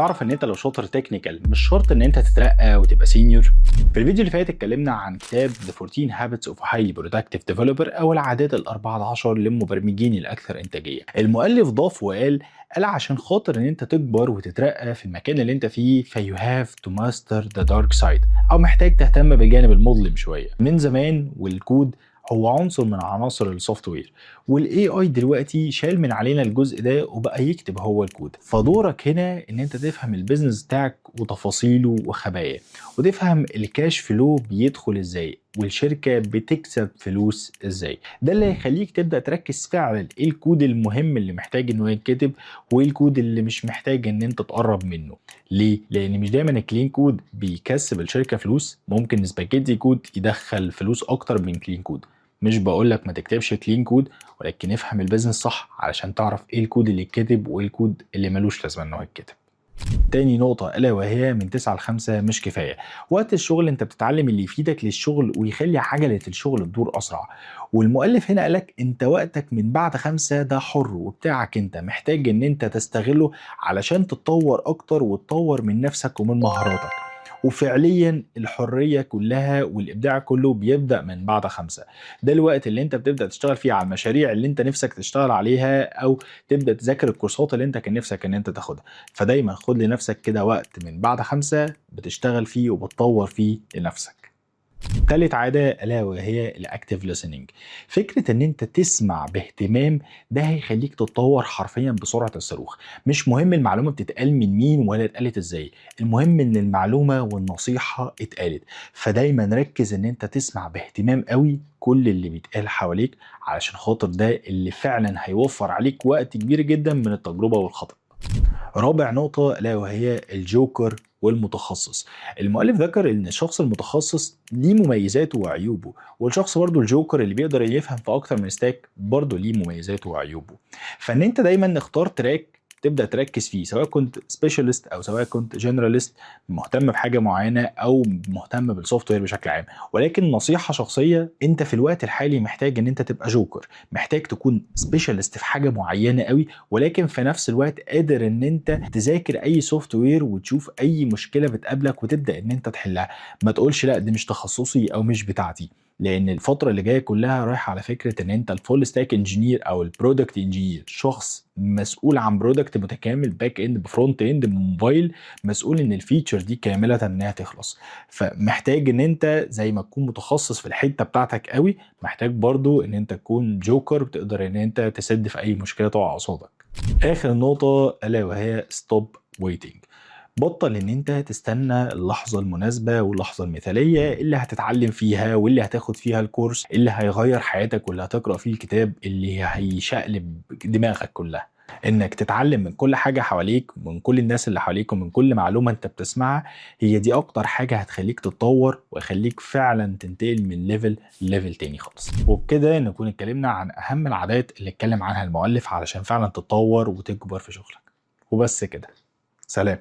تعرف ان انت لو شاطر تكنيكال مش شرط ان انت تترقى وتبقى سينيور. في الفيديو اللي فات اتكلمنا عن كتاب The 14 Habits of a Highly Productive Developer او العادات ال14 للمبرمجين الاكثر انتاجيه. المؤلف ضاف وقال عشان خاطر ان انت تكبر وتترقى في المكان اللي انت فيه فيو هاف تو ماستر ذا دارك سايد، او محتاج تهتم بالجانب المظلم شويه. من زمان والكود هو عنصر من عناصر السوفت وير، والاي اي دلوقتي شال من علينا الجزء ده وبقى يكتب هو الكود. فدورك هنا ان انت تفهم البيزنس بتاعك وتفاصيله وخباياه، وتفهم الكاش فلو بيدخل ازاي والشركه بتكسب فلوس ازاي. ده اللي هيخليك تبدا تركز فعلا ايه الكود المهم اللي محتاج انه يتكتب وايه الكود اللي مش محتاج ان انت تقرب منه. ليه؟ لان مش دايما الكلين كود بيكسب الشركه فلوس، ممكن سباجيتي كود يدخل فلوس اكتر من كلين كود. مش بقولك ما تكتبش كلين كود، ولكن افهم البيزنس صح علشان تعرف ايه الكود اللي يتكتب وايه الكود اللي ملوش لازمه انه يتكتب. تاني نقطة ألا وهي من 9 ل5 مش كفاية. وقت الشغل أنت بتتعلم اللي يفيدك للشغل ويخلي عجلة الشغل تدور أسرع. والمؤلف هنا قالك أنت وقتك من بعد 5 ده حر وبتاعك، أنت محتاج إن أنت تستغله علشان تتطور أكتر وتطور من نفسك ومن مهاراتك. وفعليا الحرية كلها والإبداع كله بيبدأ من بعد 5. ده الوقت اللي أنت بتبدأ تشتغل فيه على المشاريع اللي أنت نفسك تشتغل عليها، أو تبدأ تذاكر الكورسات اللي أنت كان نفسك إن أنت تاخدها. فدايما خد لنفسك كده وقت من بعد 5 بتشتغل فيه وبتطور فيه لنفسك. تالت عادة ألا وهي الأكتيف listening. فكرة إن أنت تسمع باهتمام ده هيخليك تتطور حرفيا بسرعة الصاروخ. مش مهم المعلومة بتتقال من مين ولا اتقالت إزاي، المهم إن المعلومة والنصيحة اتقالت. فدايما ركز إن أنت تسمع باهتمام قوي كل اللي بيتقال حواليك، علشان خاطر ده اللي فعلا هيوفر عليك وقت كبير جدا من التجربة والخطأ. رابع نقطة ألا وهي الجوكر والمتخصص. المؤلف ذكر ان الشخص المتخصص ليه مميزاته وعيوبه، والشخص برضو الجوكر اللي بيقدر يفهم في اكتر من ستاك برضو ليه مميزاته وعيوبه. فان انت دايما اختار تراك تبدا تركز فيه، سواء كنت سبيشالست او سواء كنت جنراليست مهتم بحاجه معينه او مهتم بالسوفت وير بشكل عام. ولكن نصيحه شخصيه، انت في الوقت الحالي محتاج ان انت تبقى جوكر، محتاج تكون سبيشالست في حاجه معينه قوي، ولكن في نفس الوقت قادر ان انت تذاكر اي سوفت وير وتشوف اي مشكله بتقابلك وتبدا ان انت تحلها. ما تقولش لا دي مش تخصصي او مش بتاعتي، لان الفتره اللي جايه كلها رايحه على فكره ان انت الفول ستاك انجينير او البرودكت انجينير، شخص مسؤول عن برودكت متكامل باك اند بفرونت اند بموبايل، مسؤول ان الفيتشر دي كامله انها تخلص. فمحتاج ان انت زي ما تكون متخصص في الحته بتاعتك قوي، محتاج برضو ان انت تكون جوكر بتقدر ان انت تسد في اي مشكله تقع قصادك. اخر نقطه الا وهي ستوب ويتنج. بطل ان انت تستنى اللحظة المناسبة واللحظة المثالية اللي هتتعلم فيها واللي هتاخد فيها الكورس اللي هيغير حياتك واللي هتقرأ فيه الكتاب اللي هيشقلب دماغك كلها. انك تتعلم من كل حاجة حواليك، من كل الناس اللي حواليك، ومن كل معلومة انت بتسمعها، هي دي اكتر حاجة هتخليك تتطور ويخليك فعلا تنتقل من ليفل تاني خالص. وبكده نكون اتكلمنا عن اهم العادات اللي اتكلم عنها المؤلف علشان فعلا تتطور وتكبر في شغلك. وبس كده، سلام.